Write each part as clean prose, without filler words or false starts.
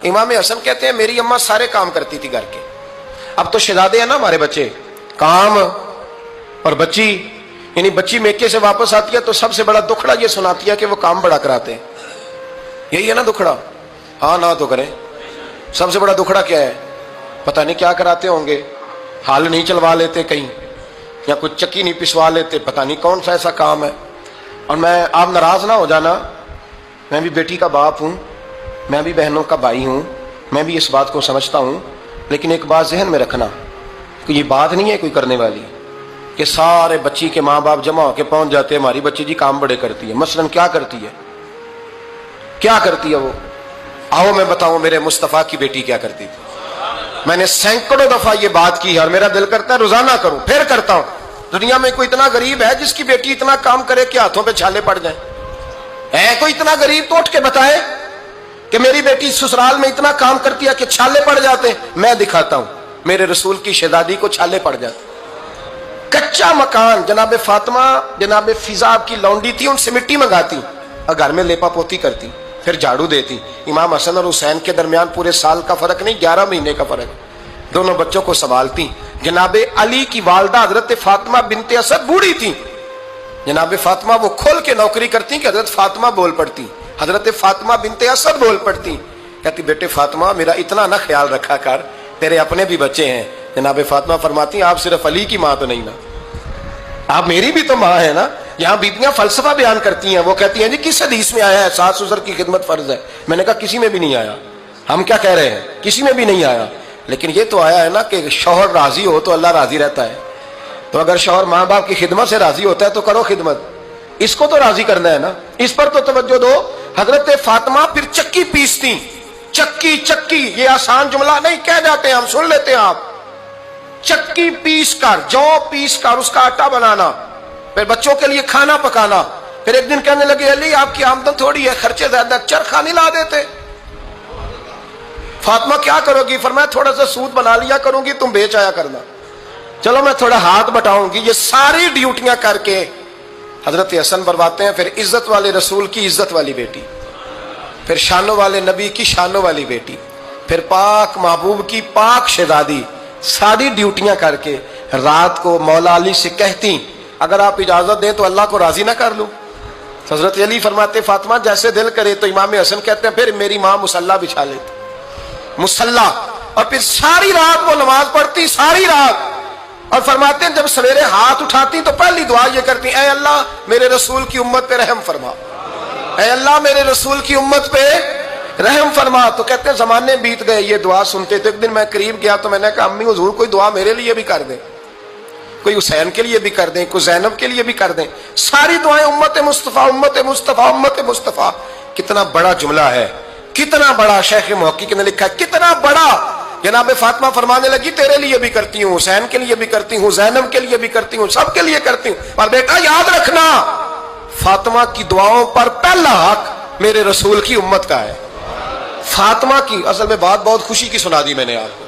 امام حسن کہتے ہیں میری اماں سارے کام کرتی تھی گھر کے. اب تو شہزادے ہیں نا ہمارے بچے, کام اور بچی, یعنی بچی میکے سے واپس آتی ہے تو سب سے بڑا دکھڑا یہ سناتی ہے کہ وہ کام بڑا کراتے ہیں. یہی ہے نا دکھڑا؟ ہاں نہ تو کریں. سب سے بڑا دکھڑا کیا ہے؟ پتہ نہیں کیا کراتے ہوں گے, ہال نہیں چلوا لیتے کہیں, یا کچھ چکی نہیں پسوا لیتے, پتہ نہیں کون سا ایسا کام ہے. اور میں, آپ ناراض نہ ہو جانا, میں بھی بیٹی کا باپ ہوں, میں بھی بہنوں کا بھائی ہوں, میں بھی اس بات کو سمجھتا ہوں, لیکن ایک بات ذہن میں رکھنا کہ یہ بات نہیں ہے کوئی کرنے والی کہ سارے بچی کے ماں باپ جمع ہو کے پہنچ جاتے ہیں ہماری بچی جی کام بڑے کرتی ہے. مثلا کیا کرتی ہے, کیا کرتی ہے وہ؟ آؤ میں بتاؤں میرے مصطفیٰ کی بیٹی کیا کرتی تھی. میں نے سینکڑوں دفعہ یہ بات کی اور میرا دل کرتا ہے روزانہ کروں, پھر کرتا ہوں. دنیا میں کوئی اتنا غریب ہے جس کی بیٹی اتنا کام کرے کہ ہاتھوں پہ چھالے پڑ جائیں؟ ہے کوئی اتنا غریب تو اٹھ کے بتائے کہ میری بیٹی سسرال میں اتنا کام کرتی ہے کہ چھالے پڑ جاتے ہیں. میں دکھاتا ہوں, میرے رسول کی شہزادی کو چھالے پڑ جاتے. کچا مکان, جناب فاطمہ جناب فضا کی لونڈی تھی, ان سے مٹی منگاتی اور گھر میں لیپا پوتی کرتی, پھر جھاڑو دیتی. امام حسن اور حسین کے درمیان پورے سال کا فرق نہیں, 11 مہینے کا فرق. دونوں بچوں کو سنبھالتی. جناب علی کی والدہ حضرت فاطمہ بنت اسد بوڑھی تھی. جناب فاطمہ وہ کھول کے نوکری کرتی کہ حضرت فاطمہ بول پڑتی, حضرت فاطمہ بنت اسد بول پڑتی. کہتی بیٹے فاطمہ میرا اتنا نہ خیال رکھا کر, تیرے اپنے بھی بچے ہیں. جناب فاطمہ فرماتی آپ صرف علی کی ماں تو نہیں نا, آپ میری بھی تو ماں ہے نا. یہاں بیبیاں فلسفہ بیان کرتی ہیں, وہ کہتی ہیں جی کس حدیث میں آیا ہے ساس سسر کی خدمت فرض ہے؟ میں نے کہا کسی میں بھی نہیں آیا. ہم کیا کہہ رہے ہیں, کسی میں بھی نہیں آیا, لیکن یہ تو آیا ہے نا کہ شوہر راضی ہو تو اللہ راضی رہتا ہے. تو اگر شوہر ماں باپ کی خدمت سے راضی ہوتا ہے تو کرو خدمت, اس کو تو راضی کرنا ہے نا, اس پر تو توجہ دو. حضرت فاطمہ پھر چکی پیستی. چکی چکی یہ آسان جملہ نہیں کہہ جاتے ہیں, ہم سن لیتے ہیں. آپ چکی پیس کر, جو پیس کر اس کا آٹا بنانا, پھر بچوں کے لیے کھانا پکانا. پھر ایک دن کہنے لگے علی آپ کی آمدن تھوڑی ہے, خرچے زیادہ, چرخا نہیں لا دیتے. فاطمہ کیا کرو گی؟ فرمایا تھوڑا سا سود بنا لیا کروں گی, تم بیچ آیا کرنا. چلو میں تھوڑا ہاتھ بٹاؤں گی. یہ ساری ڈیوٹیاں کر کے حضرت حسن برواتے ہیں. پھر عزت والے رسول کی عزت والی بیٹی, پھر شانوں والے نبی کی شانوں والی بیٹی, پھر پاک محبوب کی پاک شہزادی, ساری ڈیوٹیاں کر کے رات کو مولا علی سے کہتی اگر آپ اجازت دیں تو اللہ کو راضی نہ کر لوں. حضرت علی فرماتے فاطمہ جیسے دل کرے. تو امام حسن کہتے ہیں پھر میری ماں مصلی بچھا لیتی, مصلی, اور پھر ساری رات وہ نماز پڑھتی, ساری رات. اور فرماتے ہیں جب سویرے ہاتھ اٹھاتی تو پہلی دعا یہ کرتی اے اللہ میرے رسول کی امت پہ رحم فرما, اے اللہ میرے رسول کی امت پہ رحم فرما. تو کہتے ہیں زمانے بیت گئے یہ دعا سنتے. تو ایک دن میں قریب گیا تو میں نے کہا امی حضور کوئی دعا میرے لیے بھی کر دیں, کوئی حسین کے لیے بھی کر دیں, کوئی زینب کے لیے بھی کر دیں. ساری دعائیں امت مصطفیٰ امت مصطفیٰ امت مصطفیٰ. کتنا بڑا جملہ ہے, کتنا بڑا. شیخ محقق نے لکھا ہے کتنا بڑا. جناب فاطمہ فرمانے لگی تیرے لیے بھی کرتی ہوں, حسین کے لیے بھی کرتی ہوں, زینب کے لیے بھی کرتی ہوں, سب کے لیے کرتی ہوں. اور بیٹا یاد رکھنا فاطمہ کی دعاؤں پر پہلا حق میرے رسول کی امت کا ہے. فاطمہ کی اصل میں بات بہت خوشی کی سنا دی میں نے آپ کو,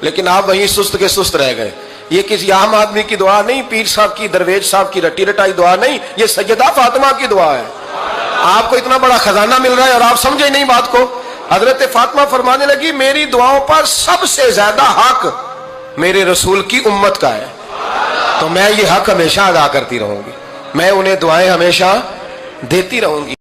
لیکن آپ وہیں سست کے سست رہ گئے. یہ کسی عام آدمی کی دعا نہیں, پیر صاحب کی, درویش صاحب کی رٹی رٹائی دعا نہیں, یہ سیدہ فاطمہ کی دعا ہے. آپ کو اتنا بڑا خزانہ مل رہا ہے اور آپ سمجھے نہیں بات کو. حضرت فاطمہ فرمانے لگی میری دعاؤں پر سب سے زیادہ حق میرے رسول کی امت کا ہے, تو میں یہ حق ہمیشہ ادا کرتی رہوں گی, میں انہیں دعائیں ہمیشہ دیتی رہوں گی.